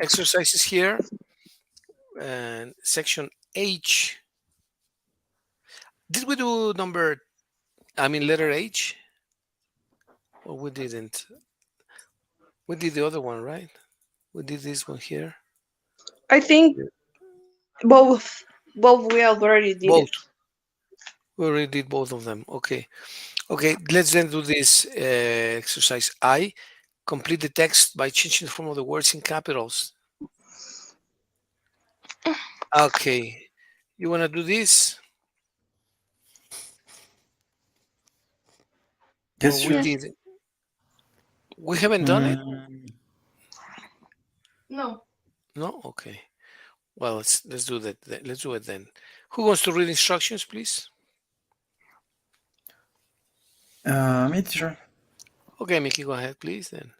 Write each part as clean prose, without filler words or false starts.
exercises here, and section H. Did we do letter H? Or we didn't? We did the other one, right? We did this one here. I think both. Both we already did Both. it. We already did both of them. Okay. Okay, let's then do this exercise I. Complete the text by changing the form of the words in capitals. Okay. You want to do this? Or Yes, we sure. Yes. did? We haven't done it? Mm, No. No? Okay. Well, let's do that. Let's do it then. Who wants to read instructions, please? me, teacher. Okay, Mickey, go ahead, please, then.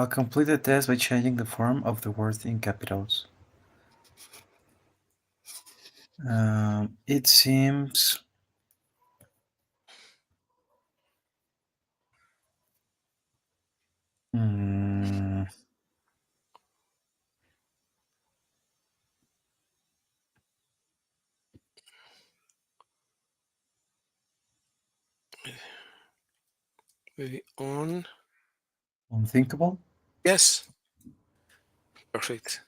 Complete the test by changing the form of the words in capitals. It seems mm, Maybe on. unthinkable. Yes. Perfect.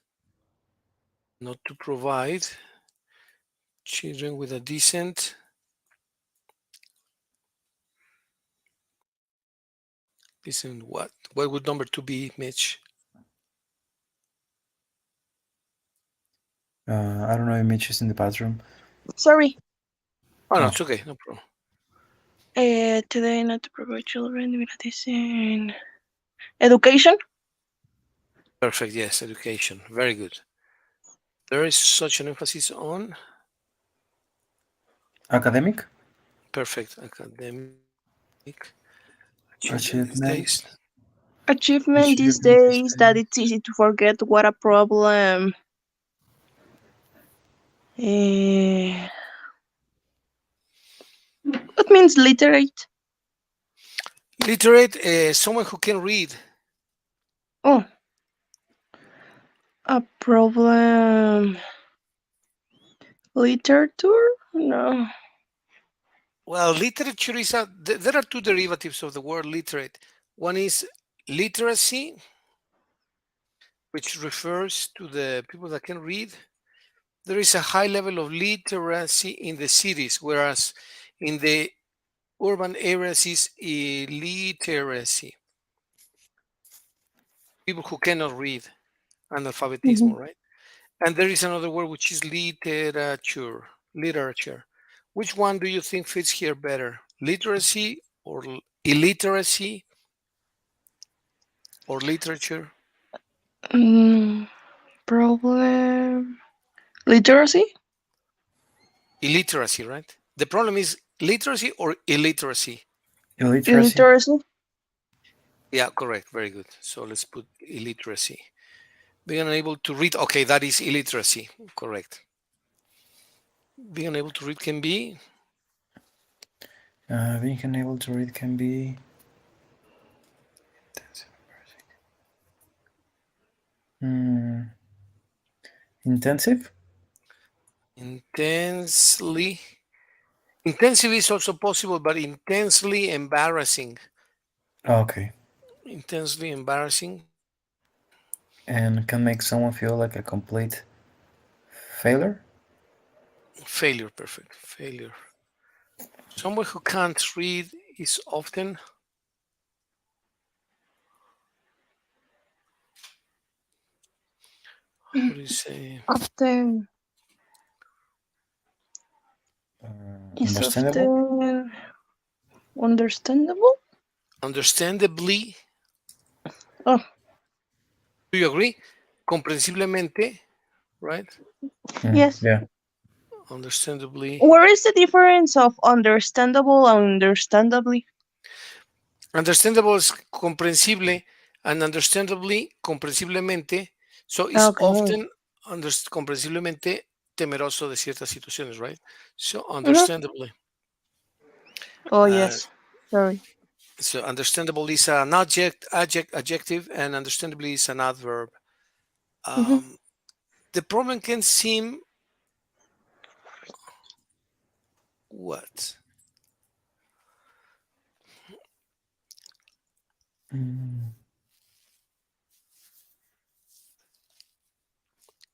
Not to provide children with a decent what? What would number 2 be, Mitch? I don't know if Mitch is in the bathroom. Sorry. Oh, no, Oh, it's okay. No problem. Today not to provide children with a decent education. Perfect. Yes, education. Very good. There is such an emphasis on academic perfect academic achievement these achievement. days. Achievement these Achievement these days that days. it's easy to forget what a problem. What means literate? Literate, someone who can read. Oh, a problem. Literature? No. Well, literature is there are two derivatives of the word literate. One is literacy, which refers to the people that can read. There is a high level of literacy in the cities, whereas in the urban areas is illiteracy. People who cannot read, analphabetism, Mhm. right? And there is another word which is literature. Literature. Which one do you think fits here better? Literacy or illiteracy or literature? Mm, problem. Literacy? Illiteracy, right? The problem is literacy or illiteracy. Illiteracy. Illiteracy? Yeah, correct. Very good. So let's put illiteracy. Being unable to read. Okay, that is illiteracy. Correct. Being unable to read can be Being unable to read can be intensive. intensely. Intensive is also possible, but intensely embarrassing. Okay. Intensely embarrassing. And can make someone feel like a complete failure. Failure. Perfect. Failure. Someone who can't read is often, how do you say, Often. Is Understandable. often understandable? understandably. Oh, Do you agree? Comprensiblemente, right? yes. Yeah. Understandably. Where is the difference of understandable and understandably? Understandable is comprensible, and understandably, comprensiblemente. So it's Okay. often comprensiblemente temeroso de ciertas situaciones, right? So Mhm. understandably. Oh, Uh, yes. Sorry. So understandable is an adjective, and understandably is an adverb. Mhm. The problem can seem what? Mm,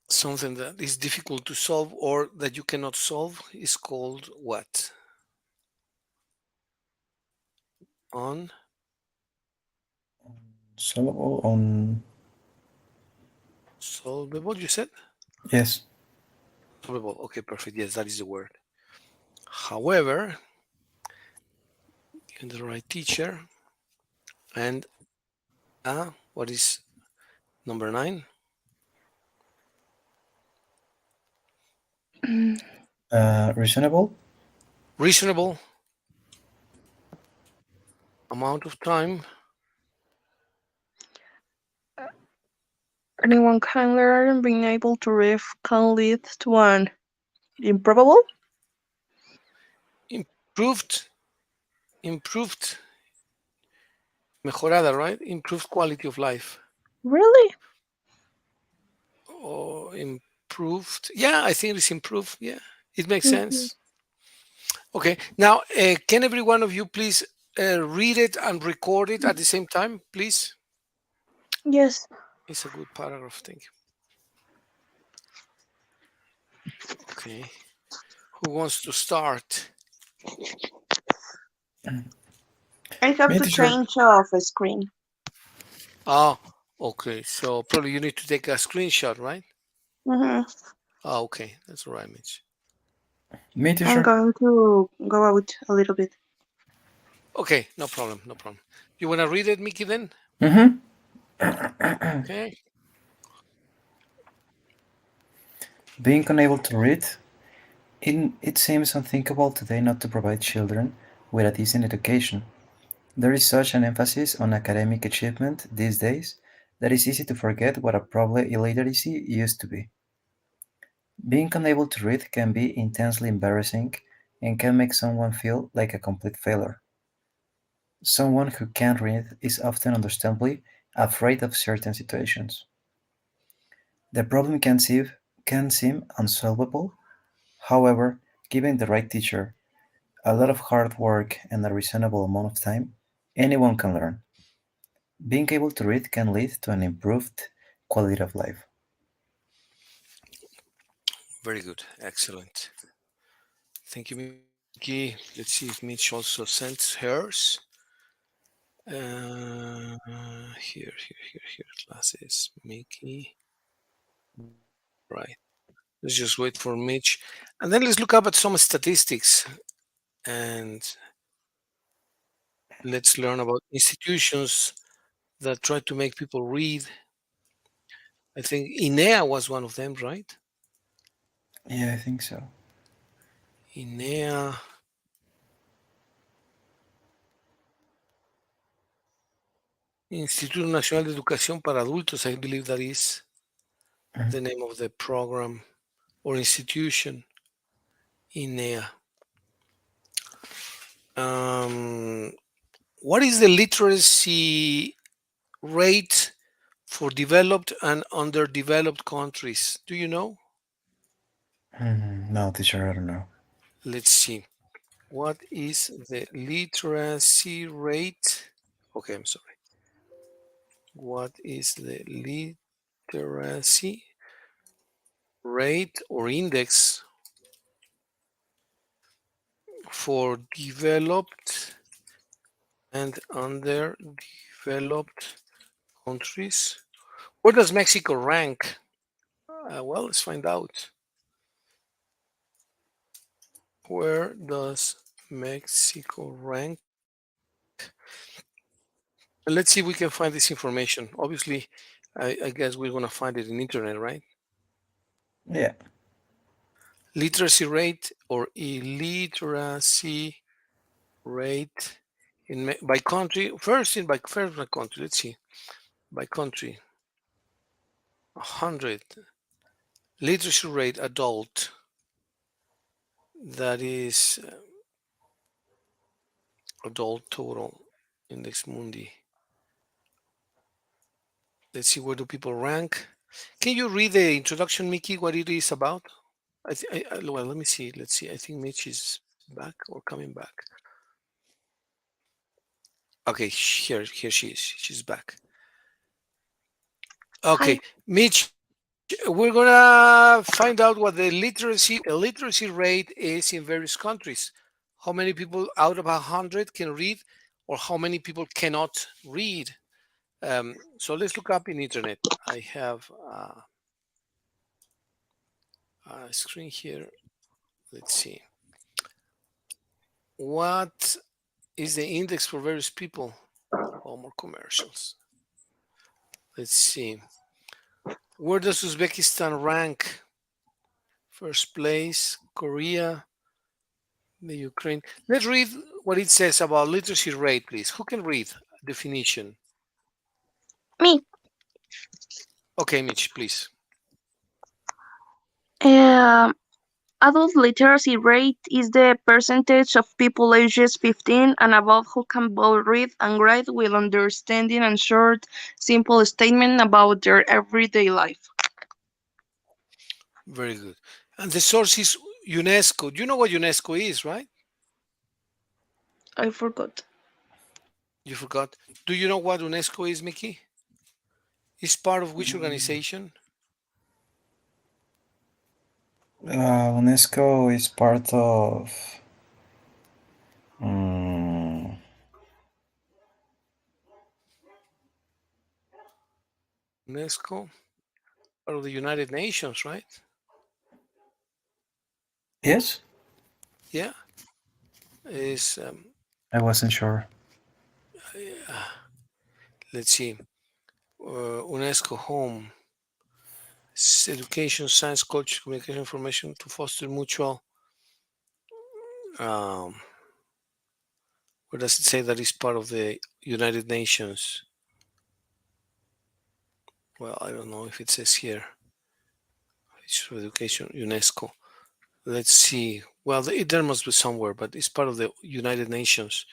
Something that is difficult to solve or that you cannot solve is called what? Solvable on. Unsolvable, you said? Yes. Solvable. Okay, perfect. Yes, that is the word. However, given the right teacher, and what is number 9? Reasonable. Reasonable amount of time. Anyone can learn. Being able to read can lead to an improbable. Improved, mejorada, right? Improved quality of life. Really? Or improved. Yeah, I think it's improved. Yeah, it makes Mhm. sense. Okay, now can every one of you please read it and record it at the same time, please? Yes. It's a good paragraph. Thank you. Okay, who wants to start? I have Me, to teacher. change off a screen. Okay, so probably you need to take a screenshot, right? Mhm. Okay, that's all right, Mitch. Me, I'm teacher. going to go out a little bit. Okay, no problem, no problem. You want to read it, Mickey, then? Mm-hmm. Okay. Being unable to read, it seems unthinkable today not to provide children with a decent education. There is such an emphasis on academic achievement these days that it's easy to forget what a problem illiteracy used to be. Being unable to read can be intensely embarrassing and can make someone feel like a complete failure. Someone who can't read is often understandably afraid of certain situations. The problem can seem unsolvable. However, given the right teacher, a lot of hard work, and a reasonable amount of time, anyone can learn. Being able to read can lead to an improved quality of life. Very good. Excellent. Thank you, Mickey. Let's see if Mitch also sent hers. Here. Classes, Mickey. Right. Let's just wait for Mitch. And then let's look up at some statistics and let's learn about institutions that try to make people read. I think INEA was one of them, right? Yeah, I think so. INEA. Instituto Nacional de Educación para Adultos, I believe that is Mhm. the name of the program or institution, INEA. What is the literacy rate for developed and underdeveloped countries? Do you know? No, teacher, I don't know. Let's see. What is the literacy rate? Okay, I'm sorry. What is the literacy rate or index for developed and underdeveloped countries? Where does Mexico rank? Well, let's find out. Where does Mexico rank? Let's see if we can find this information. Obviously, I guess we're going to find it in internet, right? Yeah. Literacy rate or illiteracy rate by country. First by country. Let's see. By country, 100 literacy rate adult. That is adult total. Index Mundi. Let's see, where do people rank? Can you read the introduction, Mickey, what it is about? Well, let me see. Let's see. I think Mitch is back or coming back. Okay, here she is. She's back. Okay, Hi. Mitch, we're gonna find out what the literacy rate is in various countries. How many people out of 100 can read, or how many people cannot read? So let's look up in internet. I have a screen here. Let's see. What is the index for various people? Oh, more commercials. Let's see. Where does Uzbekistan rank? First place, Korea, the Ukraine. Let's read what it says about literacy rate, please. Who can read definition? Me. Okay, Mitch, please. Um, Adult literacy rate is the percentage of people ages 15 and above who can both read and write with understanding and short, simple statement about their everyday life. Very good. And the source is UNESCO. You know what UNESCO is, right? I forgot. You forgot. Do you know what UNESCO is, Mickey? It's part of which organization? UNESCO is part of. mm, UNESCO, part of the United Nations, right? yes? Yeah. Is I wasn't sure. let's see. UNESCO home. Education, science, culture, communication, information to foster mutual. Um, where does it say that it's part of the United Nations? Well, I don't know if it says here. It's for education, UNESCO. Let's see. Well, there must be somewhere, but it's part of the United Nations.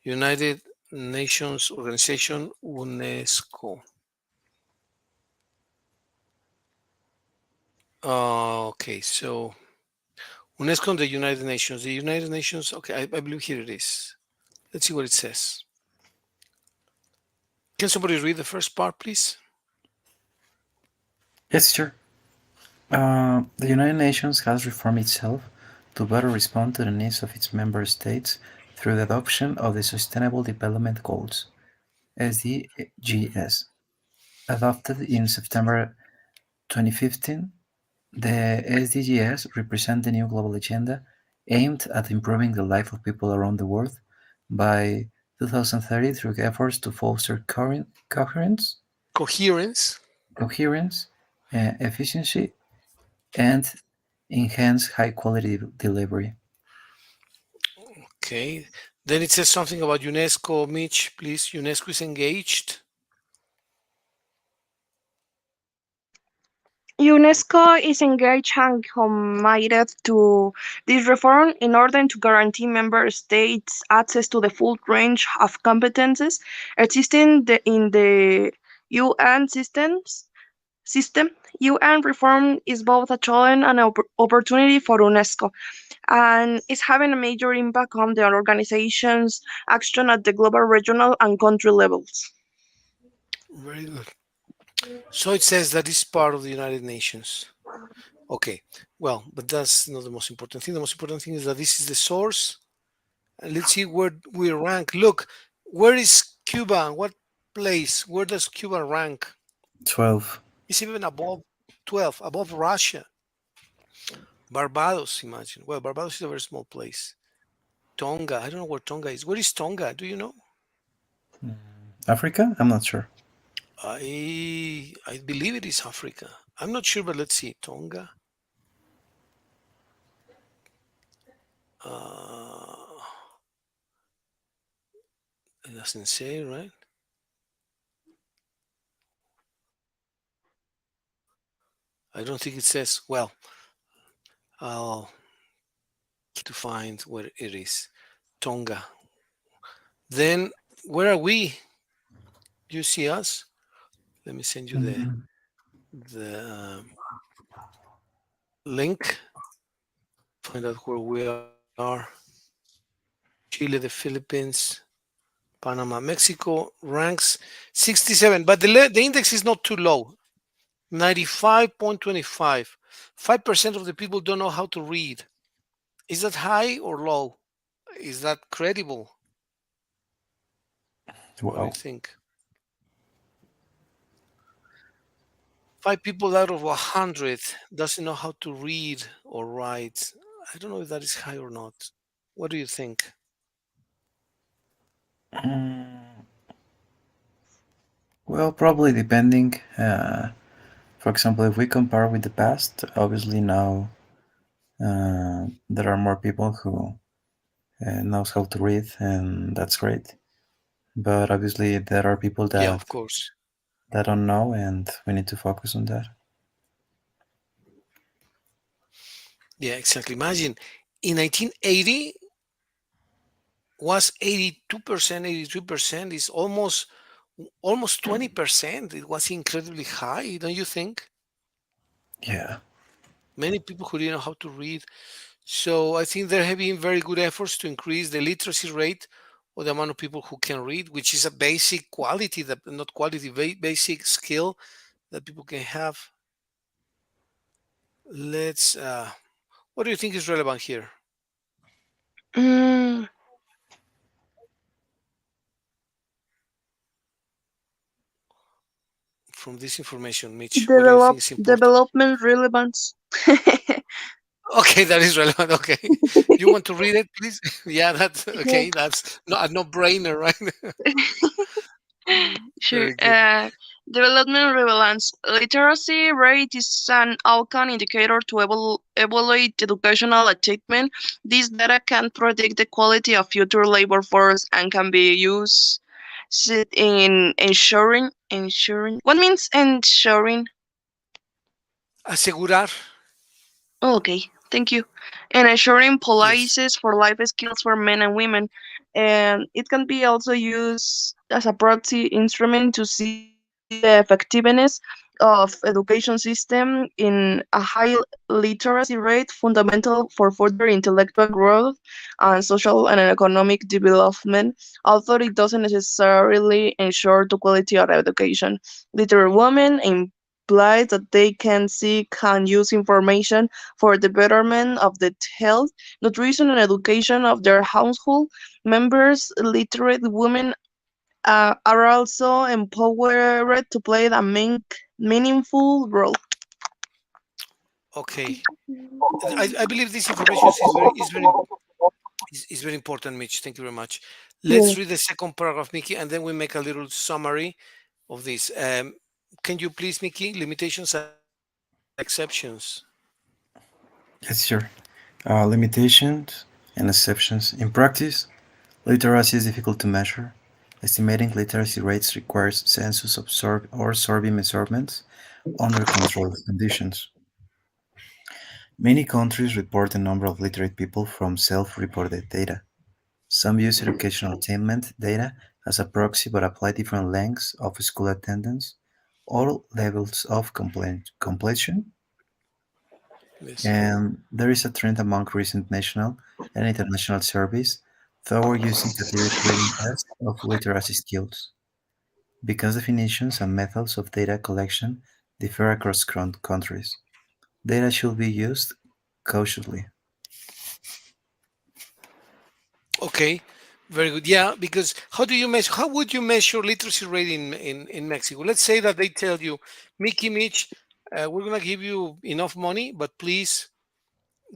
United Nations Organization, UNESCO. Okay, so UNESCO and the United Nations. The United Nations, okay, I believe here it is. Let's see what it says. Can somebody read the first part, please? Yes, sure. The United Nations has reformed itself to better respond to the needs of its member states through the adoption of the Sustainable Development Goals, SDGs. Adopted in September 2015, the SDGs represent the new global agenda aimed at improving the life of people around the world by 2030 through efforts to foster coherence, Coherence. efficiency, and enhance high-quality delivery. Okay. Then it says something about UNESCO. Mitch, please. UNESCO is engaged. UNESCO is engaged and committed to this reform in order to guarantee member states access to the full range of competences existing in the UN system. UN reform is both a challenge and an opportunity for UNESCO, and is having a major impact on the organization's action at the global, regional, and country levels. Very good. So it says that it's part of the United Nations. Okay. Well, but that's not the most important thing. The most important thing is that this is the source. And let's see where we rank. Look, where is Cuba? What place? Where does Cuba rank? 12. It's even above 12, above Russia. Barbados, imagine. Well, Barbados is a very small place. Tonga, I don't know where Tonga is. Where is Tonga? Do you know? Africa? I'm not sure. I believe it is Africa. I'm not sure, but let's see. Tonga. It doesn't say, right? I don't think it says. Well, I'll to find where it is. Tonga. Then Where are we? Do you see us? Let me send you Mm, the link. Find out where we are. Chile, the Philippines, Panama, Mexico ranks 67, but the index is not too low. 95.25. 5% of the people don't know how to read. Is that high or low? Is that credible? What do you wow. think? 5 people out of 100 doesn't know how to read or write. I don't know if that is high or not. What do you think? Mm, well, probably depending. For example, if we compare with the past, obviously now there are more people who knows how to read, and that's great. But obviously, there are people Yeah, of that course. don't know, and we need to focus on that. Yeah, exactly. Imagine in 1980 was 82%, 83%, is almost 20%. It was incredibly high, don't you think? Yeah. Many people who didn't know how to read. So I think there have been very good efforts to increase the literacy rate or the amount of people who can read, which is a basic quality, that not quality, basic skill that people can have. Let's. What do you think is relevant here Mm, from this information, Mitch? What do you think is important? development relevance. Okay, that is relevant. Okay, you want to read it, please? Yeah, that's Yeah, okay. That's not a no-brainer, right? sure. Very good. Development relevance. Literacy rate is an outcome indicator to evaluate educational achievement. This data can predict the quality of future labor force and can be used in ensuring. What means ensuring? Asegurar. Oh, okay, thank you. And ensuring Yes. policies for life skills for men and women. And it can be also used as a proxy instrument to see the effectiveness of education system in a high literacy rate, fundamental for further intellectual growth and social and economic development, although it doesn't necessarily ensure the quality of education. Literate women implies that they can seek and use information for the betterment of the health, nutrition, and education of their household members. Literate women are also empowered to play a meaningful role. Okay. I believe this information is very important, Mitch. Thank you very much. Yeah. Let's read the second paragraph, Mickey, and then we make a little summary of this. Can you please, Mickey, limitations and exceptions? Yes, sure. Limitations and exceptions. In practice, literacy is difficult to measure. Estimating literacy rates requires census observe or survey measurements under controlled conditions. Many countries report the number of literate people from self-reported data. Some use educational attainment data as a proxy but apply different lengths of school attendance or levels of completion. Yes. And there is a trend among recent national and international surveys toward using category reading tests of literacy skills. Because definitions and methods of data collection differ across countries, data should be used cautiously. Okay. Very good. Yeah, because how do you measure? How would you measure literacy rate in Mexico? Let's say that they tell you, Mickey, Mitch, we're gonna give you enough money, but please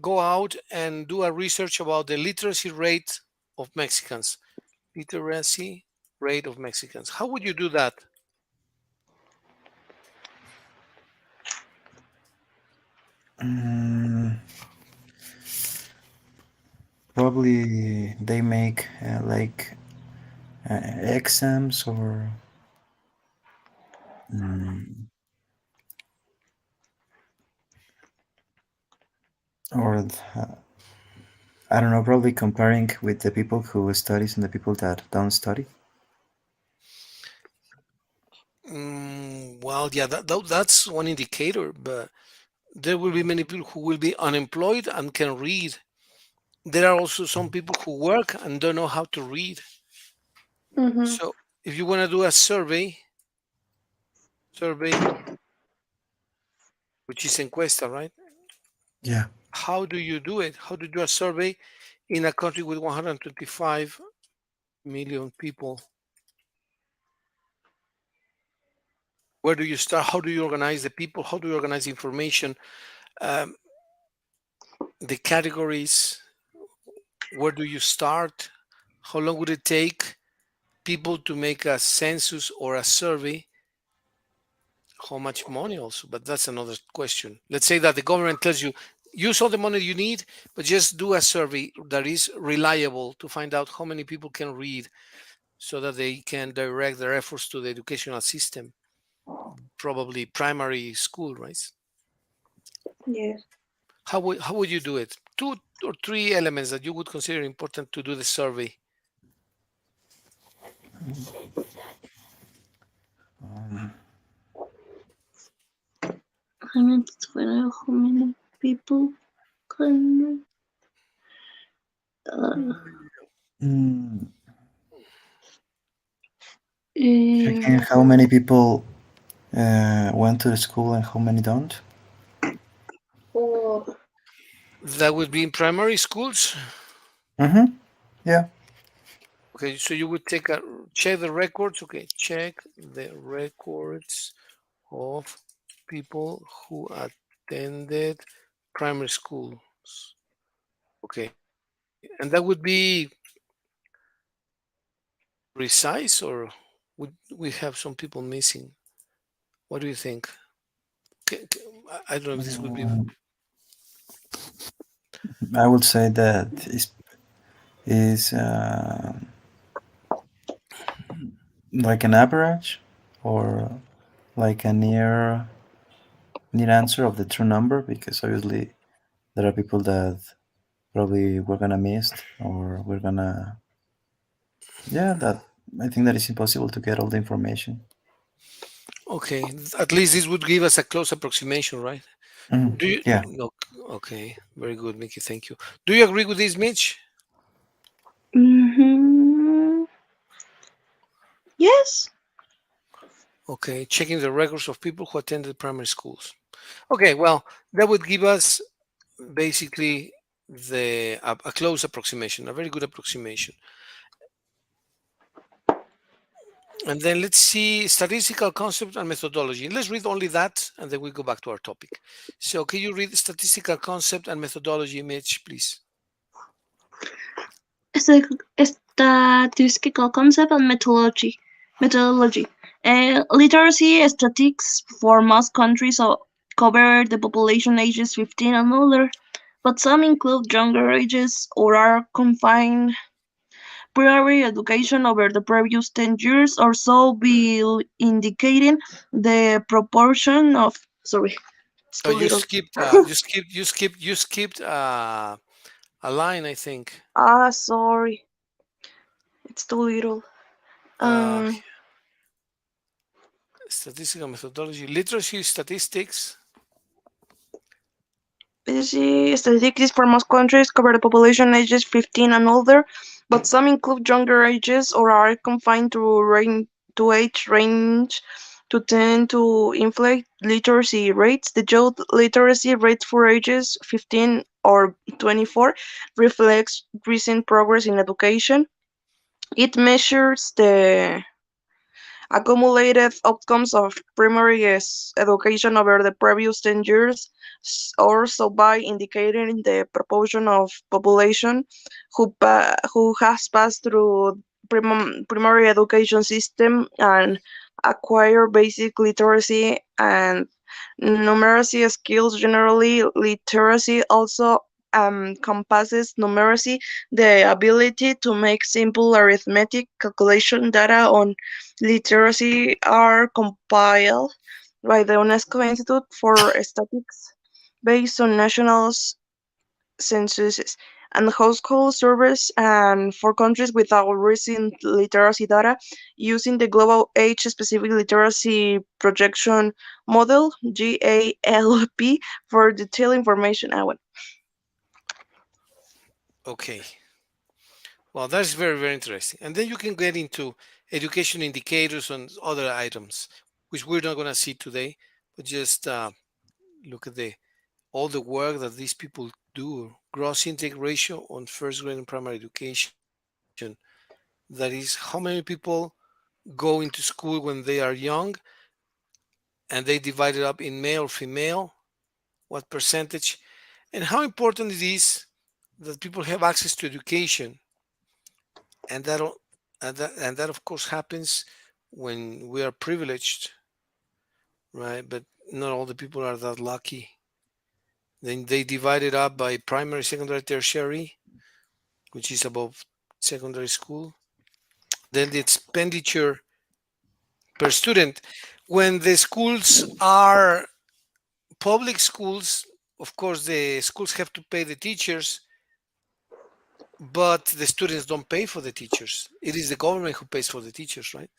go out and do a research about the literacy rate of Mexicans. Literacy rate of Mexicans. How would you do that? Mm, Probably they make exams mm, or I don't know, probably comparing with the people who studies and the people that don't study. Well, yeah, that's one indicator, but there will be many people who will be unemployed and can read. There are also some people who work and don't know how to read. Mm-hmm. So if you want to do a survey, which is encuesta, right? Yeah. How do you do it? How do you do a survey in a country with 125 million people? Where do you start? How do you organize the people? How do you organize information? Um, the categories? Where do you start? How long would it take people to make a census or a survey? How much money also? But that's another question. Let's say that the government tells you, use all the money you need, but just do a survey that is reliable to find out how many people can read so that they can direct their efforts to the educational system, probably primary school, right? Yes. How would you do it? Two or three elements that you would consider important to do the survey. I need to find out how many people can. Mm, checking Um, how many people went to the school and how many don't. oh, That would be in primary schools. Mm-hmm. Yeah. Okay, so you would check the records. Okay, check the records of people who attended primary schools. Okay, and that would be precise, or would we have some people missing? What do you think? I don't know if this would be. I would say that is like an average or like a near answer of the true number, because obviously there are people that probably we're gonna miss, or we're gonna, yeah, that I think that it's impossible to get all the information. Okay, at least this would give us a close approximation, right? Do you? Yeah. Okay, very good, Mickey. Thank you. Do you agree with this, Mitch? mm-hmm. Yes. Okay, checking the records of people who attended primary schools. Okay, well, that would give us basically a close approximation, a very good approximation. And then let's see statistical concept and methodology. Let's read only that, and then we go back to our topic. So, can you read statistical concept and methodology, Mitch, please? Statistical concept and methodology. Literacy statistics for most countries cover the population ages 15 and older, but some include younger ages or are confined primary education over the previous 10 years or so, be indicating the proportion of. Sorry, it's Oh, too little. you skipped a line, I think. Sorry, it's too little. Uh, Um, Statistical methodology, literacy statistics. Statistics for most countries cover the population ages 15 and older, but some include younger ages or are confined to age range to tend to inflate literacy rates. The youth literacy rate for ages 15 or 24 reflects recent progress in education. It measures the accumulated outcomes of primary education over the previous 10 years, or so by indicating the proportion of population who has passed through primary education system and acquire basic literacy and numeracy skills. Generally, literacy also encompasses numeracy, the ability to make simple arithmetic calculation. Data on literacy are compiled by the UNESCO Institute for Statistics based on national censuses. and household surveys and for countries without recent literacy data using the Global Age-Specific Literacy Projection Model, GALP, for detailed information. Okay. Well, that's very, very interesting. And then you can get into education indicators and other items, which we're not going to see today, but just look at all the work that these people do. Gross intake ratio on first grade and primary education. That is how many people go into school when they are young, and they divide it up in male or female, what percentage, and how important it is that people have access to education. And that of course happens when we are privileged, right? But not all the people are that lucky. Then they divide it up by primary, secondary, tertiary, which is above secondary school. Then the expenditure per student. When the schools are public schools, of course, the schools have to pay the teachers, but the students don't pay for the teachers. It is the government who pays for the teachers, right?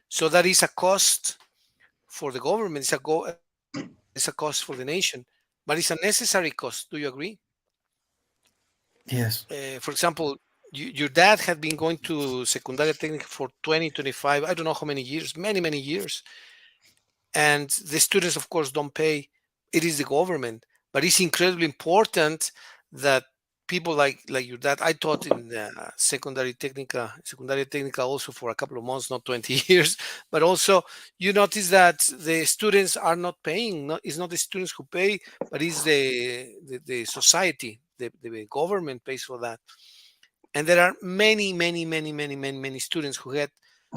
So that is a cost for the government. It's a cost for the nation, but it's a necessary cost. Do you agree? Yes. For example, your dad had been going to Secundaria Técnica for 20, 25, I don't know how many years, many, many years. And the students, of course, don't pay. It is the government, but it's incredibly important that people like your dad. I taught in the Secundaria Técnica also for a couple of months, not 20 years, but also you notice that the students are not paying. It's not the students who pay, but it's the society, the government pays for that. And there are many, many, many, many, many, many students who get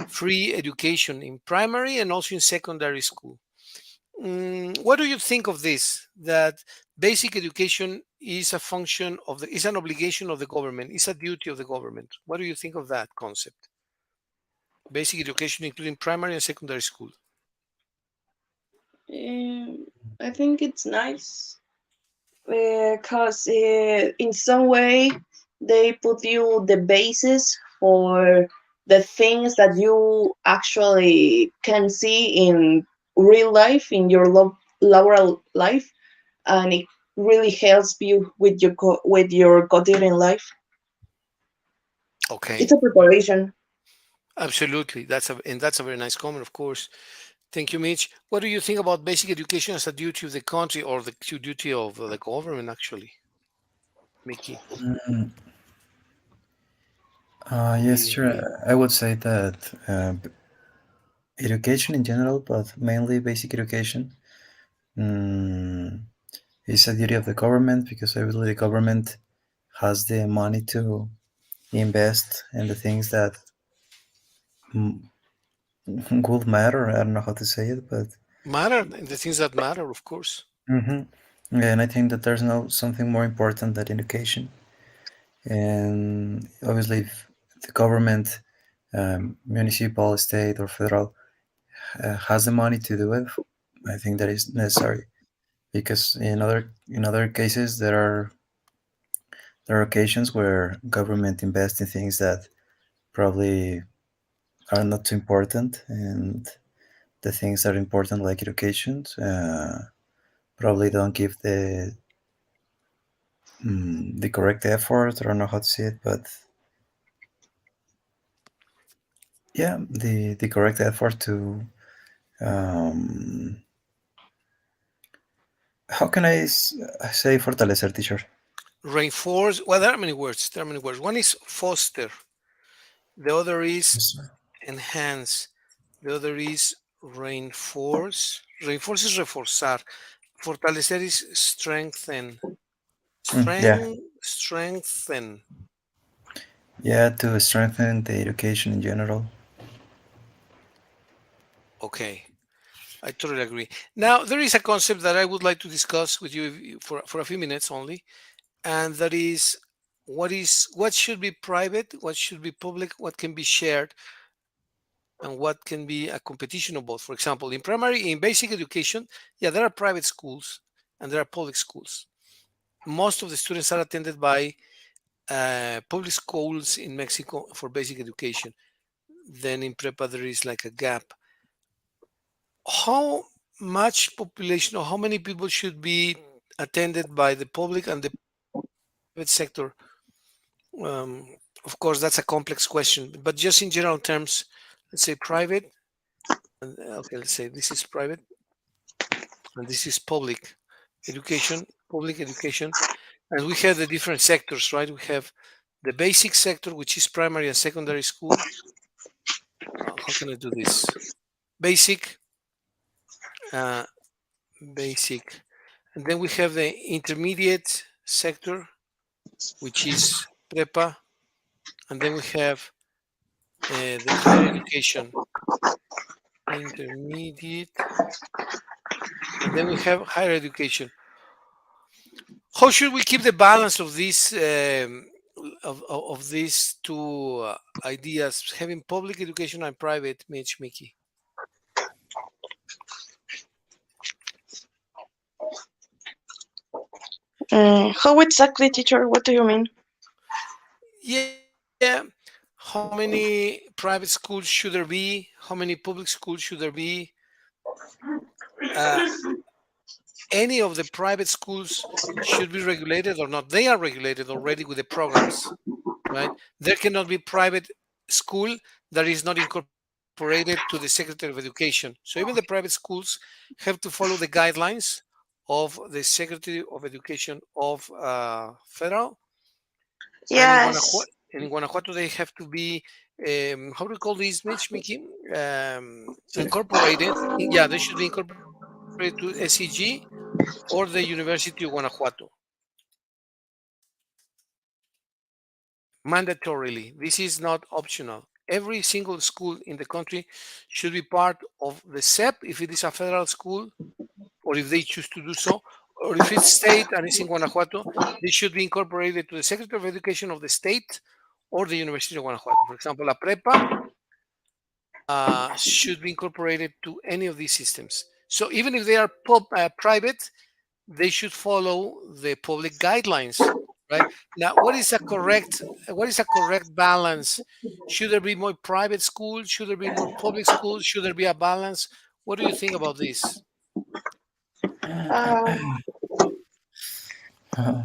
free education in primary and also in secondary school. What do you think of this? That basic education is a function of is an obligation of the government, it's a duty of the government. What do you think of that concept? Basic education, including primary and secondary school. I think it's nice because in some way they put you the basis for the things that you actually can see in real life in your laboral life, and it really helps you with your quotidian life. Okay, It's a preparation. absolutely. That's a very nice comment, of course. Thank you, Mitch. What do you think about basic education as a duty of the country or the duty of the government, actually, Mickey? Mm, yes, Do you sure. agree? I would say that education in general, but mainly basic education, mm, is a duty of the government because obviously the government has the money to invest in the things that mm, would matter. I don't know how to say it, but Matter, the things that matter, of course. mhm. And I think that there's no something more important than education. And obviously, if the government, municipal, state, or federal, has the money to do it, I think that is necessary. Because in other cases, there are occasions where government invests in things that probably are not too important, and the things that are important, like education, probably don't give the correct effort. I don't know how to say it, but yeah, the correct effort to how can I say fortalecer, teacher? Reinforce. Well, there are many words. There are many words. One is foster. The other is Yes. enhance. The other is reinforce. Reinforce is reforzar. Fortalecer is strengthen. Yeah, Strengthen. yeah, to strengthen the education in general. Okay, I totally agree. Now, there is a concept that I would like to discuss with you for a few minutes only, and that is what should be private, what should be public, what can be shared, and what can be a competition of both. For example, in basic education, yeah, there are private schools and there are public schools. Most of the students are attended by public schools in Mexico for basic education. Then in prepa there is like a gap. How much population or how many people should be attended by the public and the private sector? Of course, that's a complex question, but just in general terms, let's say private. Okay, let's say this is private and this is public education, and we have the different sectors, right? We have the basic sector, which is primary and secondary school. How can I do this? Basic, basic, and then we have the intermediate sector, which is prepa, and then we have the higher education, intermediate, and then we have higher education. How should we keep the balance of these of these two ideas, having public education and private, Mitch, Mickey? How exactly, teacher? What do you mean? Yeah. How many private schools should there be? How many public schools should there be? Any of the private schools should be regulated or not? They are regulated already with the programs, right? There cannot be private school that is not incorporated to the Secretary of Education. So even the private schools have to follow the guidelines of the Secretary of Education of federal. Yes. And in Guanajuato, they have to be, how do we call these, Mitch, Mickey? Incorporated. Yeah, they should be incorporated to SEG or the University of Guanajuato. Mandatorily. This is not optional. Every single school in the country should be part of the SEP if it is a federal school, or if they choose to do so, or if it's state and it's in Guanajuato, they should be incorporated to the Secretary of Education of the state or the University of Guanajuato. For example, La Prepa should be incorporated to any of these systems. So even if they are private, they should follow the public guidelines, right? Now, what is a correct balance? Should there be more private schools? Should there be more public schools? Should there be a balance? What do you think about this?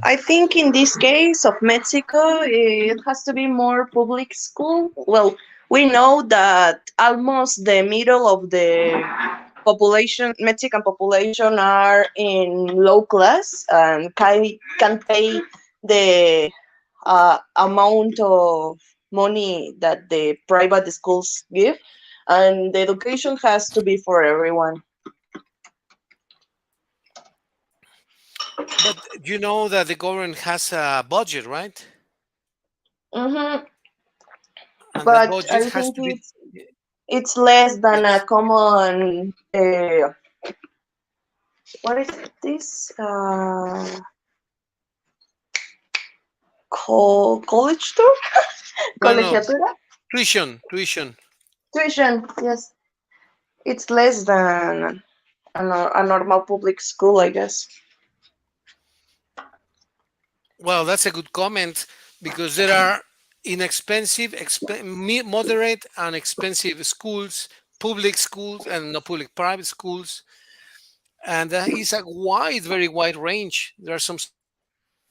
I think in this case of Mexico, it has to be more public school. Well, we know that almost the middle of the population, Mexican population, are in low class and can pay the amount of money that the private schools give, and the education has to be for everyone. But you know that the government has a budget, right? Mm-hmm. And But the budget I has think to be. it's less than Yes. a common. What is this? College tour? No, no, Colegiatura? tuition. Tuition, yes. It's less than a normal public school, I guess. Well, that's a good comment because there are inexpensive, moderate, and expensive schools, public schools, and not public, private schools, and there is a very wide range. There are some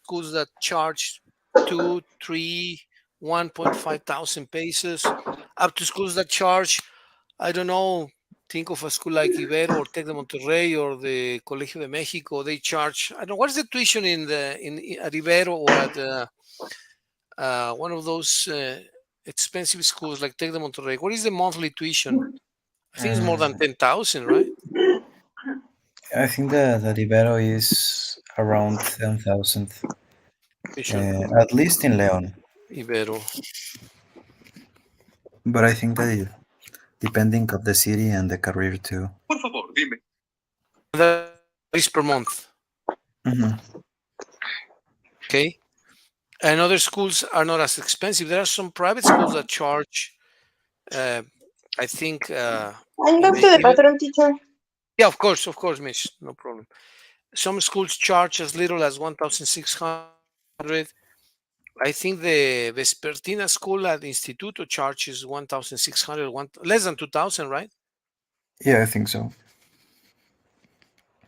schools that charge 2, 3, 1.5 thousand pesos, up to schools that charge, I don't know. Think of a school like Ibero or Tec de Monterrey or the Colegio de Mexico. They charge, I don't know, what is the tuition at Ibero or at one of those expensive schools like Tec de Monterrey? What is the monthly tuition? I think it's more than 10,000, right? I think the Ibero is around 10,000, Tuition, at least in Leon. Ibero. But I think that depending of the city and the career too. Por favor, dime. That is per month. Mhm. Okay. And other schools are not as expensive. There are some private schools that charge, I think. I'm going to the bathroom, teacher. Yeah, of course, Miss. No problem. Some schools charge as little as 1,600, I think the Vespertina school at Instituto charges 1,600, less than 2,000, right? Yeah, I think so.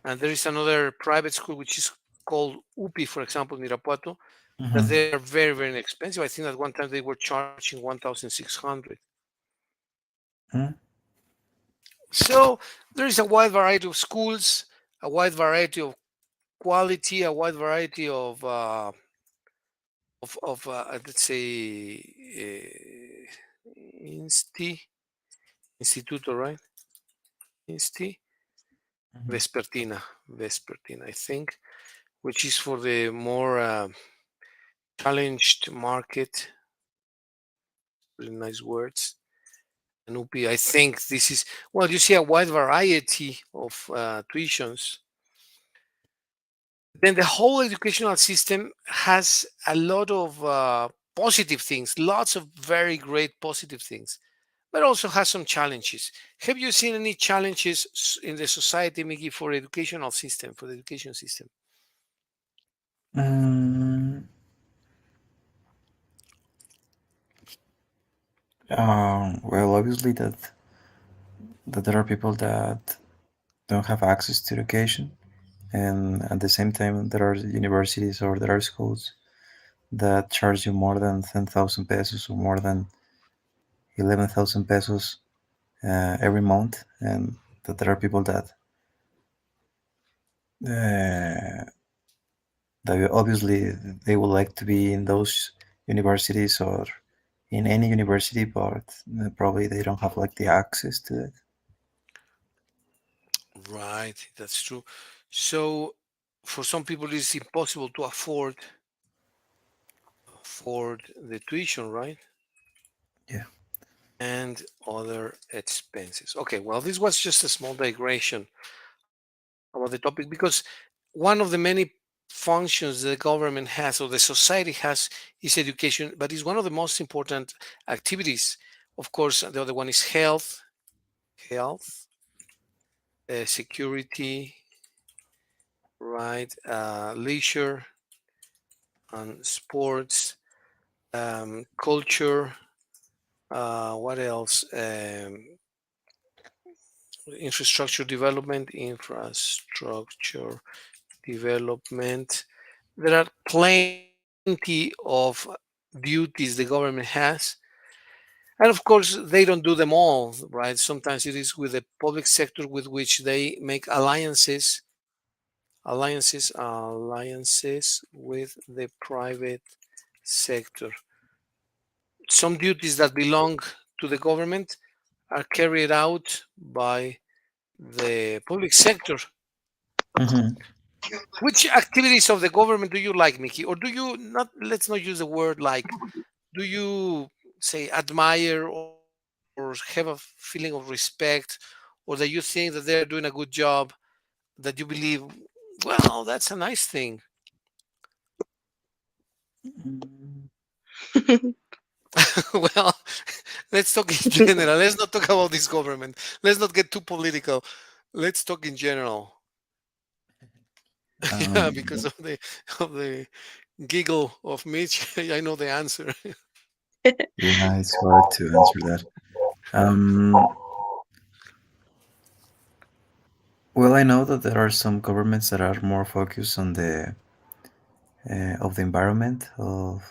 And there is another private school which is called UPI, for example, in Irapuato, but Mhm. they are very, very inexpensive. I think at one time they were charging 1,600. Mm. So there is a wide variety of schools, a wide variety of quality, a wide variety of let's say instituto, right? Insti Mhm. Vespertina, I think, which is for the more challenged market. Really nice words. And UPI, I think this is, well, you see a wide variety of tuitions. Then the whole educational system has a lot of positive things, lots of very great positive things, but also has some challenges. Have you seen any challenges in the society, Miki, for educational system, for the education system? Mm, well, obviously that there are people that don't have access to education, and at the same time there are universities or there are schools that charge you more than 10,000 pesos or more than 11,000 pesos every month, and that there are people uh, that obviously they would like to be in those universities or in any university, but probably they don't have like the access to it. Right, that's true. So for some people it's impossible to afford the tuition, right? Yeah. And other expenses. Okay, well, this was just a small digression about the topic because one of the many functions the government has or the society has is education, but it's one of the most important activities. Of course, the other one is health, security, right, leisure and sports, culture. What else? Infrastructure development. There are plenty of duties the government has. And of course, they don't do them all, right? Sometimes it is with the public sector with which they make alliances with the private sector. Some duties that belong to the government are carried out by the public sector. Hmm. Which activities of the government do you like, Mickey? Or do you not, let's not use the word like, do you say admire or have a feeling of respect, or that you think that they're doing a good job, that you believe, well, that's a nice thing? Well, let's talk in general. Let's not talk about this government. Let's not get too political. Let's talk in general. Yeah, Um, because of the giggle of Mitch, I know the answer. yeah, it's hard to answer that. Um, well, I know that there are some governments that are more focused on the of the environment, of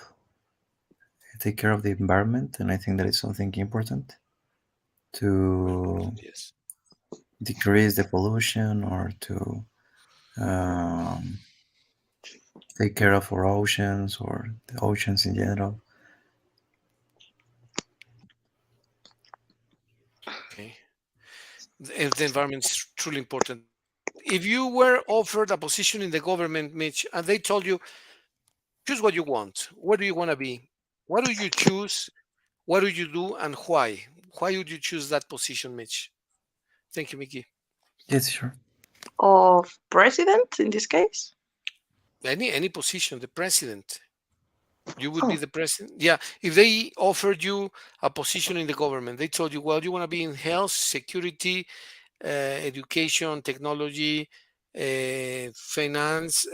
take care of the environment, and I think that is something important Very to important, yes. decrease the pollution or to um, take care of our oceans or the oceans in general. Okay. The environment is truly important. If you were offered a position in the government, Mitch, and they told you, choose what you want, where do you want to be? What do you choose? What do you do? And why? Why would you choose that position, Mitch? Thank you, Mickey. Yes, sure. Of president in this case? Any position, the president. You would be Oh, the president. Yeah. If they offered you a position in the government, they told you, well, you want to be in health, security, education, technology, finance,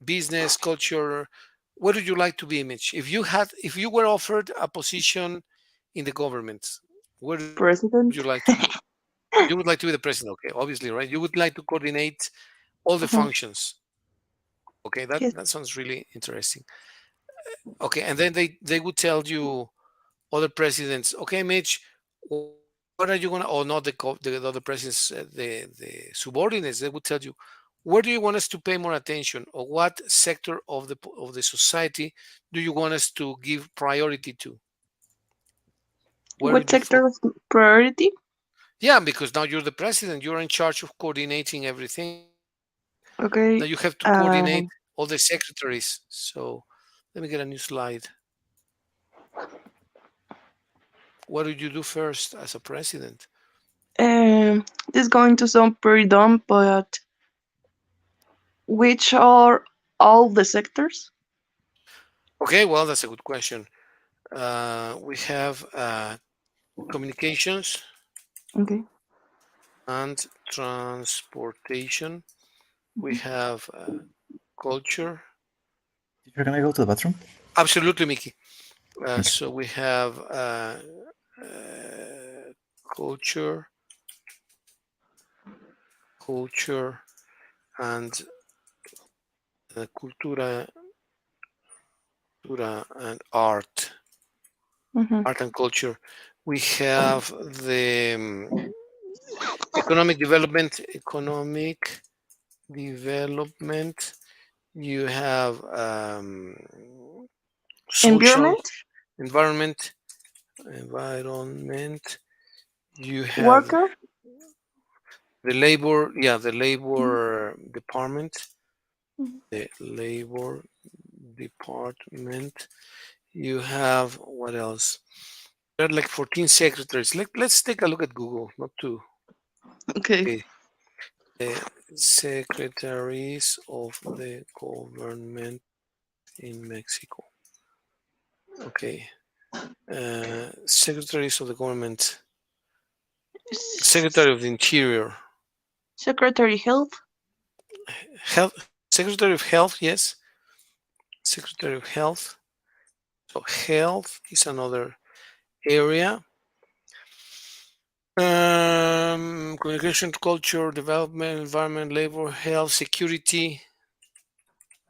business, culture. What would you like to be, Mitch? If you were offered a position in the government, where would President. you like to be? You would like to be the president, okay? Obviously, right? You would like to coordinate all the Mhm. functions. Okay, Yes. that sounds really interesting. Okay, and then they would tell you, other presidents, okay, Mitch, what are you gonna? Or not the other presidents, the subordinates. They would tell you, where do you want us to pay more attention, or what sector of the society do you want us to give priority to? Where What would you sector focus? of priority? Yeah, because now you're the president. You're in charge of coordinating everything. Now Okay. you have to coordinate all the secretaries. So let me get a new slide. What would you do first as a president? This is going to sound pretty dumb, but which are all the sectors? Okay, well, that's a good question. We have communications Okay. and transportation. We have culture. You're gonna go to the bathroom? Absolutely, Mickey. Okay. So we have culture, and cultura and art. Mm-hmm. Art and culture. We have the economic development. You have social Environment, environment. You have worker. the labor. Yeah, the labor department. Mhm. The labor department. You have what else? There are like 14 secretaries. Let's take a look at Google, not to Okay. the secretaries of the government in Mexico. Okay. Secretaries of the government. Secretary of the Interior. Secretary Health. Health. Secretary of Health, yes. Secretary of Health. So health is another area. Communication, culture, development, environment, labor, health, security,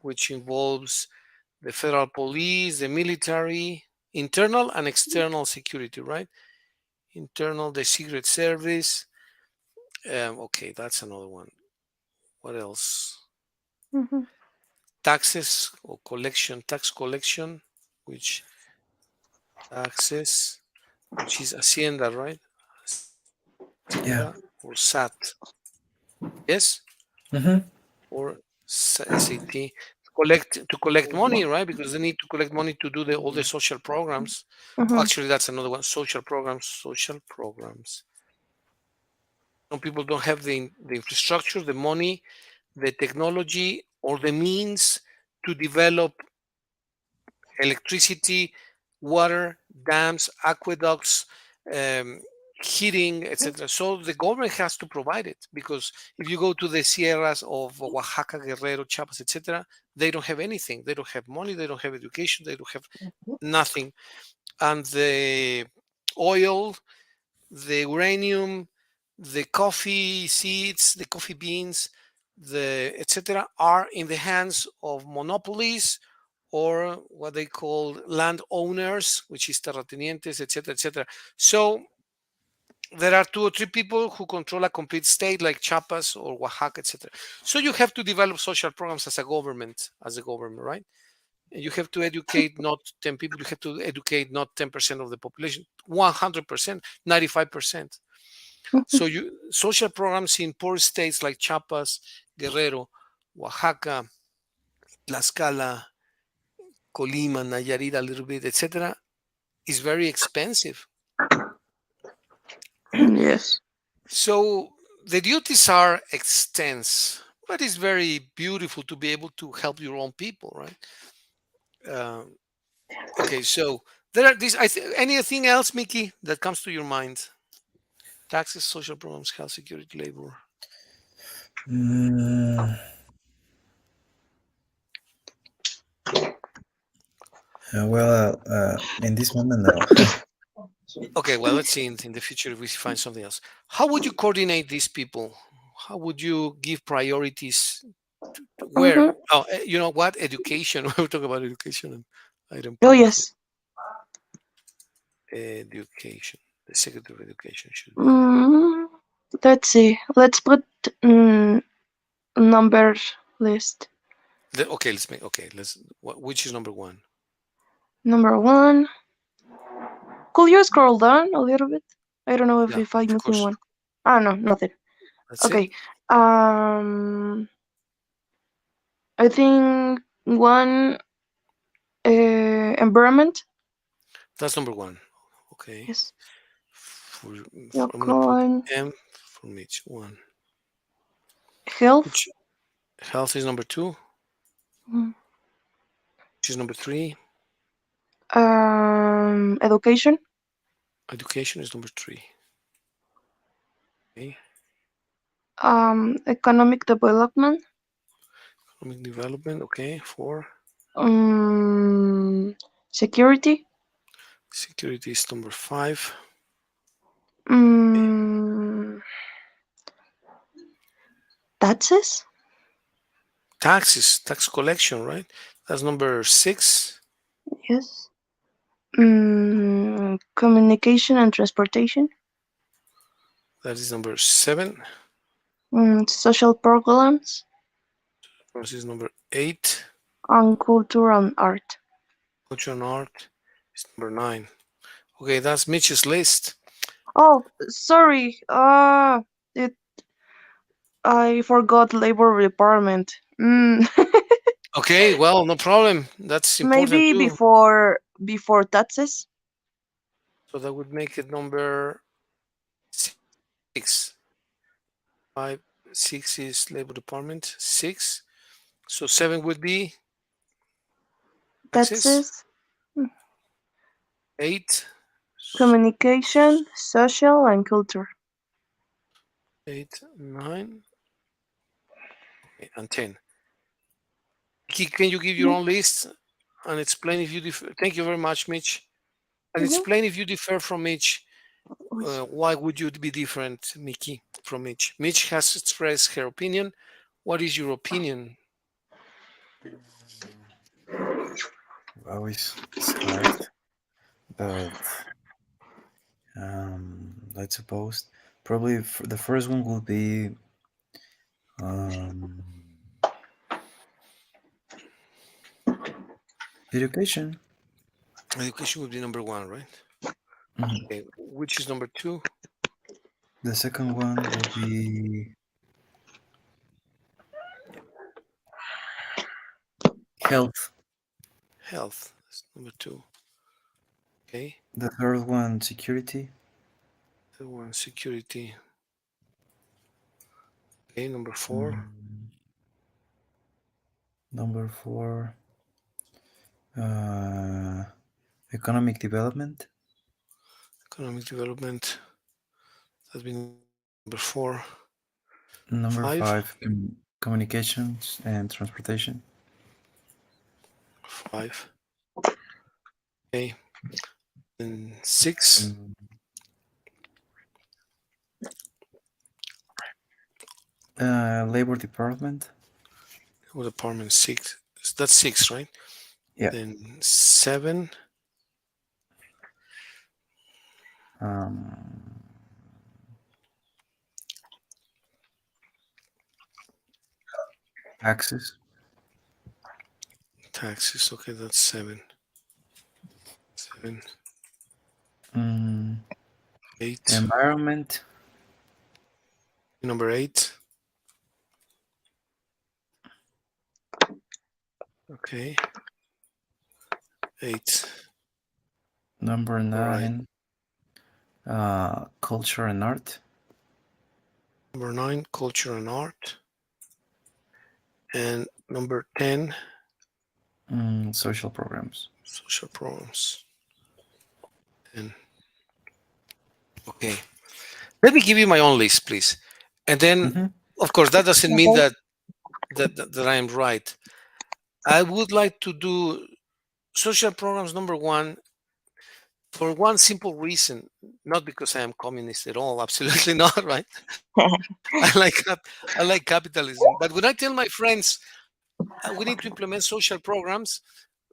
which involves the federal police, the military, internal and external security, right? Internal, the Secret Service. Okay, that's another one. What else? Mm-hmm. Taxes or collection, tax collection, which taxes, which is Hacienda, right? Yeah. Hacienda or SAT. Yes? Mm-hmm. Or SAT. To collect money, right? Because they need to collect money to do all the social programs. Mm-hmm. Actually, that's another one. Social programs. Social programs. Some people don't have the infrastructure, the money, the technology, or the means to develop electricity, water, dams, aqueducts, heating, etc. So the government has to provide it, because if you go to the sierras of Oaxaca, Guerrero, Chiapas, etc., they don't have anything. They don't have money. They don't have education. They don't have nothing. And the oil, the uranium, the coffee seeds, the coffee beans, the etc., are in the hands of monopolies, or what they call landowners, which is terratenientes, etc., etc. So there are 2 or 3 people who control a complete state, like Chiapas or Oaxaca, etc. So you have to develop social programs as a government, right? And you have to educate not 10 people. You have to educate not 10% of the population, 100%, 95%. So social programs in poor states like Chiapas, Guerrero, Oaxaca, Tlaxcala, Colima, Nayarit, a little bit, etc., is very expensive. Right? Yes. So the duties are extensive, but it's very beautiful to be able to help your own people, right? Okay, so there are these. Anything else, Mickey, that comes to your mind? Taxes, social programs, health, security, labor. Mm, In this moment, no. Okay, well, let's see in the future if we find something else. How would you coordinate these people? How would you give priorities to where? Mm-hmm. Oh, you know what? Education. We'll talk about education. And I don't Oh, put it yes. here. Education. The Secretary of Education should be. Mm, let's see. Let's put number list. Okay, let's make. Okay, let's. Which is number one? Number one. Could you scroll down a little bit? I don't know Yeah, if I'm of missing course. one. Ah, no, nothing. That's it. Okay. I think one environment. That's number one. Okay. Yes. I'm gonna put Yokon. M from each one. Health. Which health is number two. Mm. Which is number three. Education. Education is number three. Okay. Economic development. Economic development. Okay. Four. Security. Security is number five. Taxes. Taxes, tax collection, right? That's number six. Yes. Communication and transportation. That is number seven. Social programs. This is number eight. And culture and art. Culture and art is number nine. Okay, that's Mitch's list. Oh, sorry. I forgot labor department. Okay, well, no problem. That's important Maybe too. before taxes. So that would make it number six. 5, 6 is labor department. 6. So 7 would be taxes. Taxes. 8. Communication, social, and culture. 8, 9, okay, and 10. Can you give your own list and explain if you differ? Thank you very much, Mitch. And explain if you differ from Mitch. Why would you be different, Mickey, from Mitch? Mitch has expressed her opinion. What is your opinion? Well, it's hard, but I suppose probably the first one would be education. Education would be number one, right? Mhm. Okay. Which is number two? The second one would be health. Health. That's number two. Okay. The third one, security. The one, security. Okay, number four. Number four, economic development. Economic development. That's been number four. Number Five. five, communications and transportation. 5. Okay. And 6. Labor department. Labor department 6. That's 6, right? Yeah. Then 7. Taxes. Taxes. Okay, that's 7. 7. 8. Environment. Number 8. Okay. 8. Number 9. Culture and art. Number 9, culture and art. And number 10. Social programs. Social programs. And okay. Let me give you my own list, please. And then, of course, that doesn't mean that I am right. I would like to do social programs, number one, for one simple reason, not because I am communist at all, absolutely not, right? I like I like capitalism. But when I tell my friends we need to implement social programs,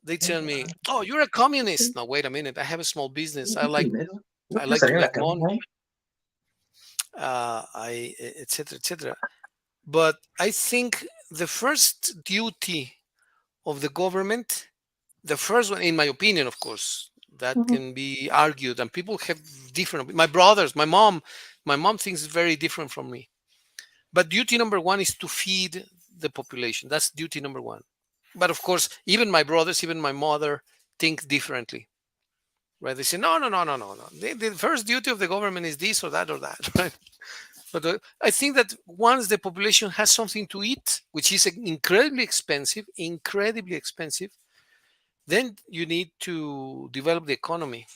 they tell me, "Oh, you're a communist." No, wait a minute. I have a small business. I like to make money. I etc. etc. But I think the first duty of the government, the first one, in my opinion, of course, that Mhm. can be argued, and people have different. My brothers, my mom thinks very different from me. But duty number one is to feed the population. That's duty number one. But of course, even my brothers, even my mother think differently, right? They say, no, no, no, no, no, no. The first duty of the government is this or that or that, right? But I think that once the population has something to eat, which is incredibly expensive, then you need to develop the economy.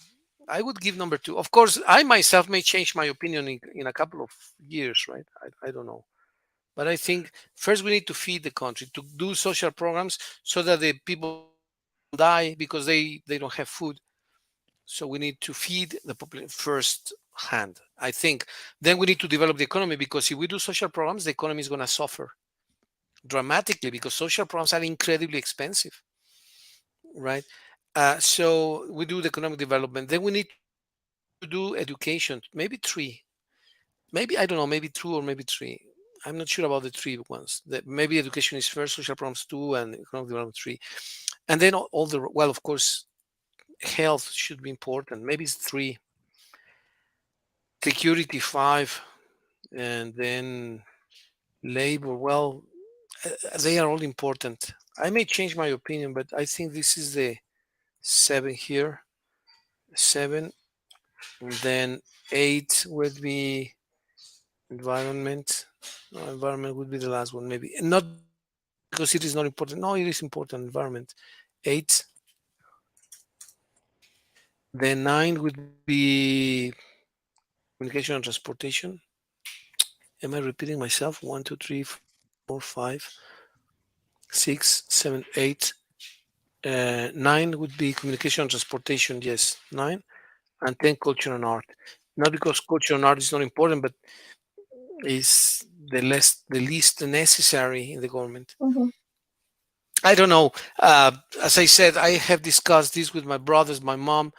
I would give number two. Of course, I myself may change my opinion in a couple of years, right? I don't know. But I think first we need to feed the country, to do social programs so that the people don't die because they don't have food. So we need to feed the population first hand, I think. Then we need to develop the economy, because if we do social programs, the economy is going to suffer dramatically because social programs are incredibly expensive, right? So we do the economic development. Then we need to do education, maybe three, maybe I don't know, maybe two or maybe three. I'm not sure about the three ones. Maybe education is first, social programs two, and economic development three, and then all the, well, of course, health should be important. Maybe it's three, security five, and then labor. Well, they are all important. I may change my opinion, but I think this is the seven here. Seven, and then eight would be environment. No, environment would be the last one, maybe. And not because it is not important. No, it is important. Environment. Eight. Then nine would be communication and transportation. Am I repeating myself? One, two, three, four, five, six, seven, eight. Nine would be communication and transportation. Yes, nine. And 10, culture and art. Not because culture and art is not important, but is the least necessary in the government. Mhm. I don't know. As I said, I have discussed this with my brothers, my mom,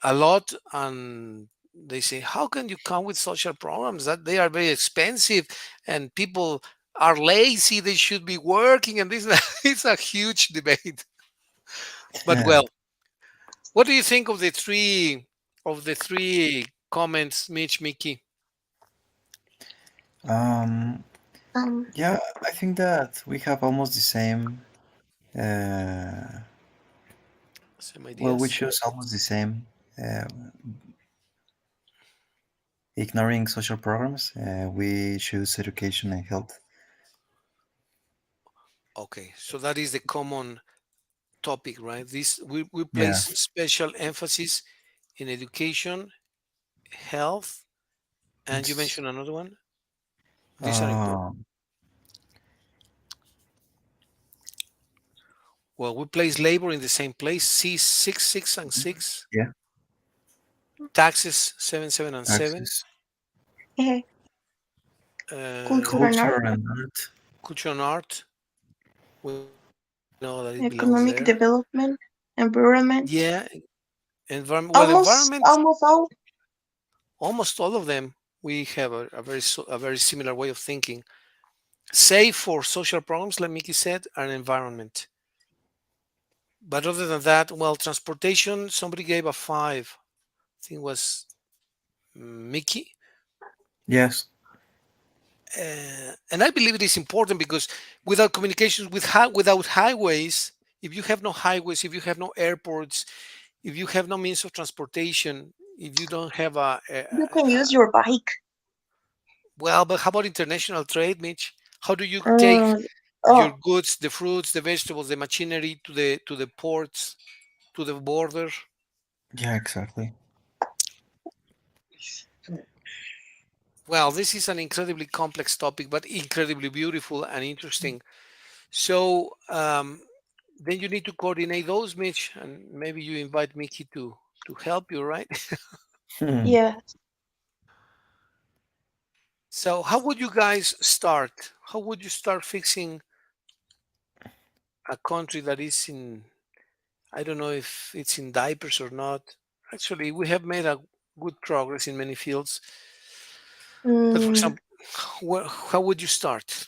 a lot, and they say, "How can you come with social programs that they are very expensive and people are lazy? They should be working." And this it's a huge debate. But Yeah. well, what do you think of the three comments, Mitch, Mickey? Um, Um, yeah, I think that we have almost the same. Uh, Some well, we ideas. choose almost the same. Uh, Ignoring social programs, we choose education and health. Okay, so that is the common topic, right? This we place Yeah. special emphasis in education, health, and you It's mentioned another one. These are important. um, Well, we place labor in the same place. C six, six, and six. yeah, Taxes 7, 7, and 7. access, eh, culture and art, culture and art. Culture and art. We know that it belongs there. economic development, environment. Yeah, environment. Well, Almost, environment. almost all. Almost all of them. We have a very similar way of thinking. Save for social programs, like Mickey said, and environment. But other than that, well, transportation, somebody gave a five. I think it was Mickey. Yes. And I believe it is important because without communications, without highways, if you have no highways, if you have no airports, if you have no means of transportation, if you don't have You can use your bike. well, but how about international trade, Mitch? How do you take Um, your oh, goods, the fruits, the vegetables, the machinery to the ports, to the border? Yeah, exactly. Well, this is an incredibly complex topic, but incredibly beautiful and interesting. So, then you need to coordinate those, Mitch, and maybe you invite Mickey to help you, right? Hmm. Yeah. So how would you guys start? How would you start fixing a country that is in, I don't know if it's in diapers or not. Actually, we have made a good progress in many fields. But for Mm, example, how would you start?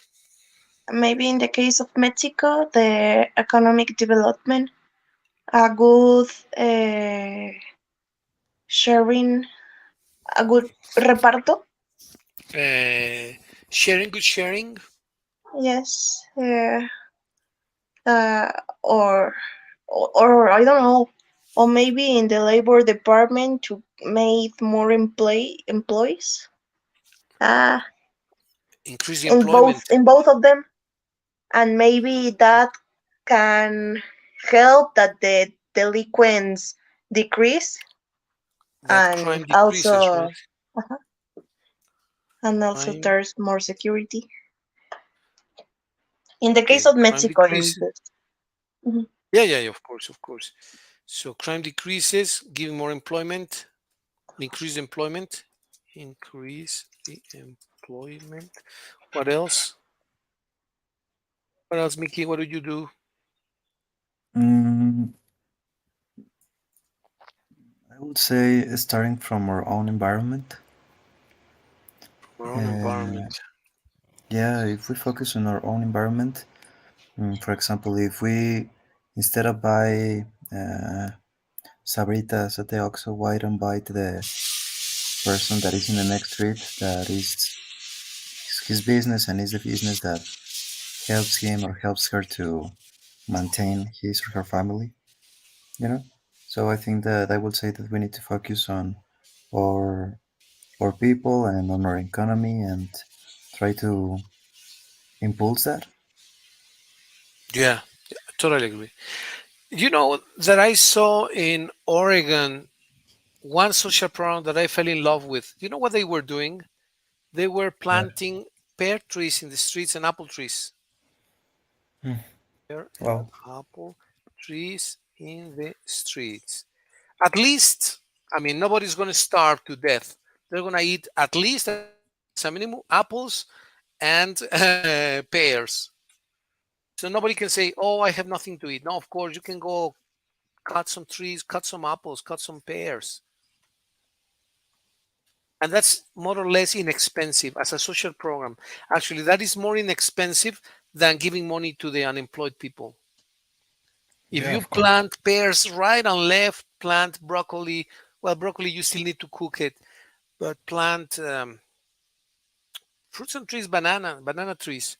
maybe in the case of Mexico, the economic development, a good sharing, a good reparto. Uh, Sharing, good sharing. Yes. Uh, or, or I don't know, or maybe in the labor department to make more employees. Uh, Increase the in both employment. in both of them, and maybe that can help that the delinquents decrease, That and crime decreases, right? also uh and also Crime, there's more security. In the case okay, of crime Mexico, in decreases. this. Mhm. Yeah, yeah, yeah, of course, of course. So crime decreases, giving more employment, increase employment, increase the employment. What else? What else, Mickey? What do you do? Mm, I would say starting from our own environment. Our own Uh, environment. yeah, if we focus on our own environment, for example, if we instead of buy Sabritas at the OXXO, why don't buy to the person that is in the next street that is his business and is the business that helps him or helps her to maintain his or her family, you know? So I think that I would say that we need to focus on our our people and on our economy and try to impulse that. Yeah, totally agree. You know that I saw in Oregon one social program that I fell in love with. You know what they were doing? They were But planting pear trees in the streets and apple trees. mm, Pear and well, apple trees in the streets. At least, I mean, nobody's going to starve to death. They're going to eat at least as a minimum apples and pears. So nobody can say, "Oh, I have nothing to eat." No, of course you can go cut some trees, cut some apples, cut some pears, and that's more or less inexpensive as a social program. Actually, that is more inexpensive than giving money to the unemployed people. If yeah, you of course. plant pears right and left, plant broccoli. Well, broccoli you still need to cook it, but plant fruits and trees, banana trees.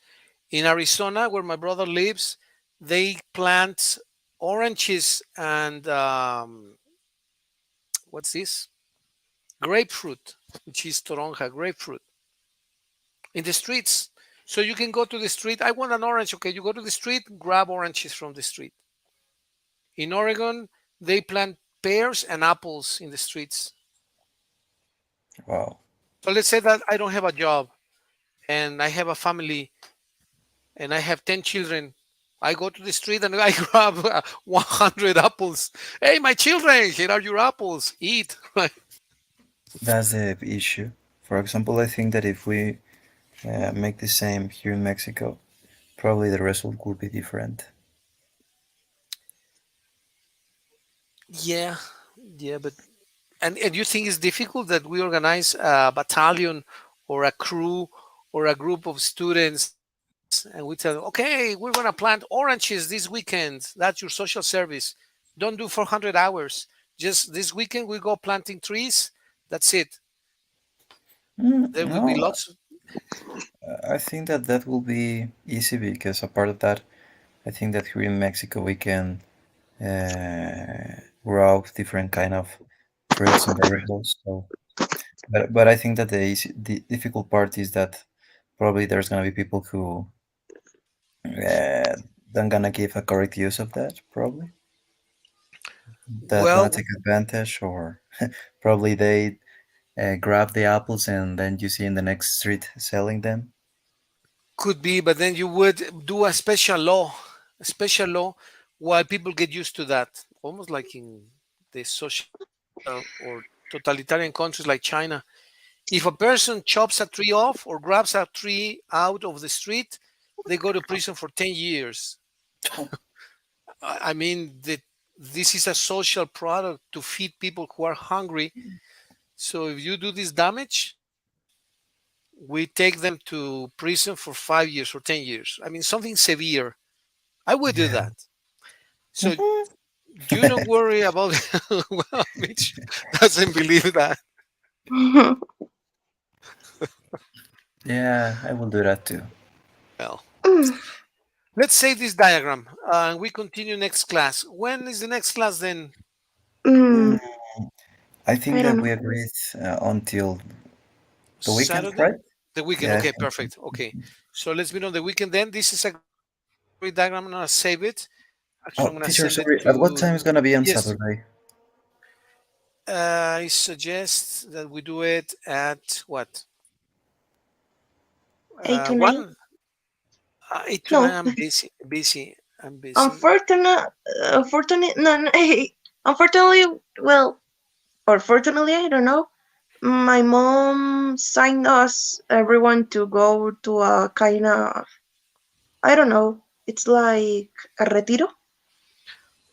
In Arizona, where my brother lives, they plant oranges and what's this? Grapefruit, which is toronja, grapefruit, in the streets. So you can go to the street. I want an orange. Okay, you go to the street, grab oranges from the street. In Oregon, they plant pears and apples in the streets. Wow. So let's say that I don't have a job and I have a family and I have 10 children. I go to the street and I grab 100 apples. Hey, my children, here are your apples. Eat. Right? That's the issue. For example, I think that if we make the same here in Mexico, probably the result would be different. Yeah, yeah, but and you think it's difficult that we organize a battalion or a crew or a group of students and we tell them, okay, we're going to plant oranges this weekend. That's your social service. Don't do 400 hours. Just this weekend we go planting trees. That's it. There will be No, lots. I think that that will be easy because apart of that, I think that here in Mexico we can grow different kind of fruits and vegetables. So, but I think that the difficult part is that probably there's gonna be people who uh, don't gonna give a correct use of that. Probably that gonna Well, take advantage, or probably they grab the apples and then you see in the next street selling them. could be, but then you would do a special law while people get used to that, almost like in the social or totalitarian countries like China. If a person chops a tree off or grabs a tree out of the street, they go to prison for 10 years. I mean, this is a social product to feed people who are hungry. So if you do this damage, we take them to prison for 5 years or 10 years. I mean, something severe. I would do Yeah. that. So you don't worry about. Well, Mitch doesn't believe that. Yeah, I will do that too. Well, let's save this diagram and we continue next class. When is the next class then? Mm, I think I that don't we know. agreed until the weekend, Saturday? right? The weekend. Yeah, I Okay, think so. perfect. Okay. So let's meet on the weekend then. This is a great diagram. I'm going to save it. Actually, I'm Oh, going to teacher, send it sorry. At what time is to. gonna be on Yes. Saturday? I suggest that we do it at what? 8 to 9. 1? 8 to 9. No, I'm busy. I'm busy. unfortunately, no, no, unfortunately, well, or fortunately, I don't know. My mom signed us everyone to go to a kind of, I don't know. It's like a retiro,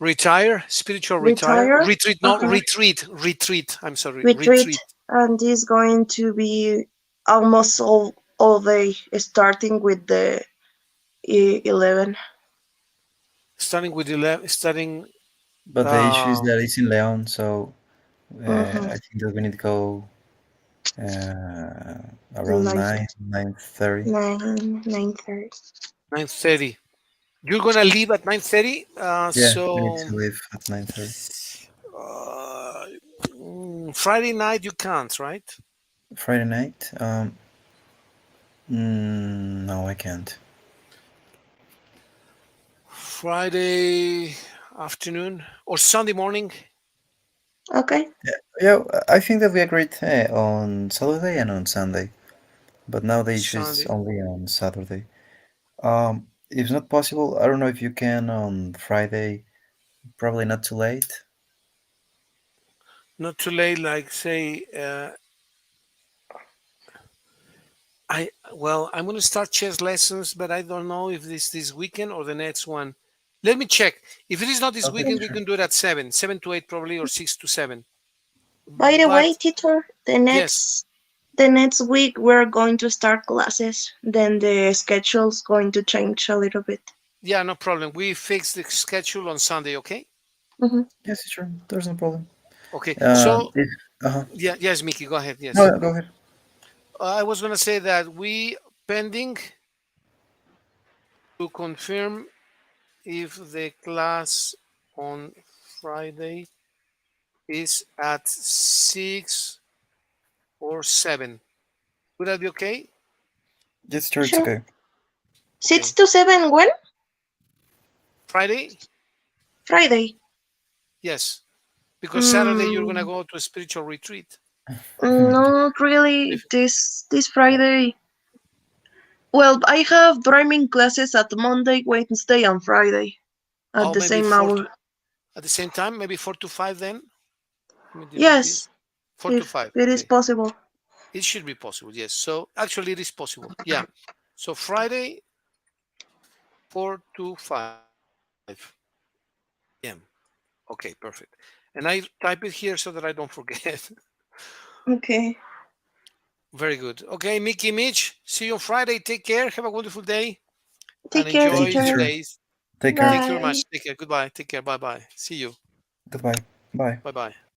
Retire, spiritual retire, retreat, no, uh-huh, retreat. I'm sorry, retreat, retreat. and it's going to be almost all day, starting with the 11. Starting with 11, starting, But the issue is uh, that it's in Leon, so Mm-hmm. I think that we need to go around Like 9:30. 9:30. 9:30. You're gonna leave at 9:30. Yeah, we need So to leave at 9:30. uh, Friday night you can't, right? Friday night? No, I can't. Friday afternoon or Sunday morning. Okay. Yeah, I think that we agreed on Saturday and on Sunday, but now the issue is Sunday, only on Saturday. If not possible, I don't know if you can on Friday, probably not too late. not too late. Like say, I'm gonna start chess lessons, but I don't know if this weekend or the next one. Let me check. If it is not this Okay, weekend, we teacher. can do it at 7 to 8 probably, or 6 to 7. By the But way, teacher, yes, the next week we're going to start classes. Then the schedule's going to change a little bit. yeah, no problem. We fix the schedule on Sunday, okay? Hmm. Yes, teacher. There's no problem. Okay. So If uh-huh. yeah, yes, Mickey, go ahead. Yes, No, go ahead. I was gonna say that we pending to confirm if the class on Friday is at 6 or 7. Would that be okay? Yes, teacher, it's Sure. okay. 6 Okay. to 7 when? Friday? Friday. Yes. Because Saturday you're gonna Mm, go to a spiritual retreat. not really. If- This Friday. Well, I have driving classes at Monday, Wednesday, and Friday at Oh, the maybe same four hour. to at the same time, maybe 4 to 5 then. Let me delete Yes, this. Four to if five. it is Okay. possible. It should be possible, yes. So actually it is possible. Yeah. So Friday, 4 to 5 p.m. Okay, perfect. And I type it here so that I don't forget. Okay. Very good. Okay, Mickey, Mitch, see you on Friday. Take care. Have a wonderful day and Take care, Thank enjoy you, the teacher. teacher. days. Take care. Thank you very Bye. much. Take care. Goodbye. Take care. Bye bye. See you. Goodbye. Bye. Bye bye.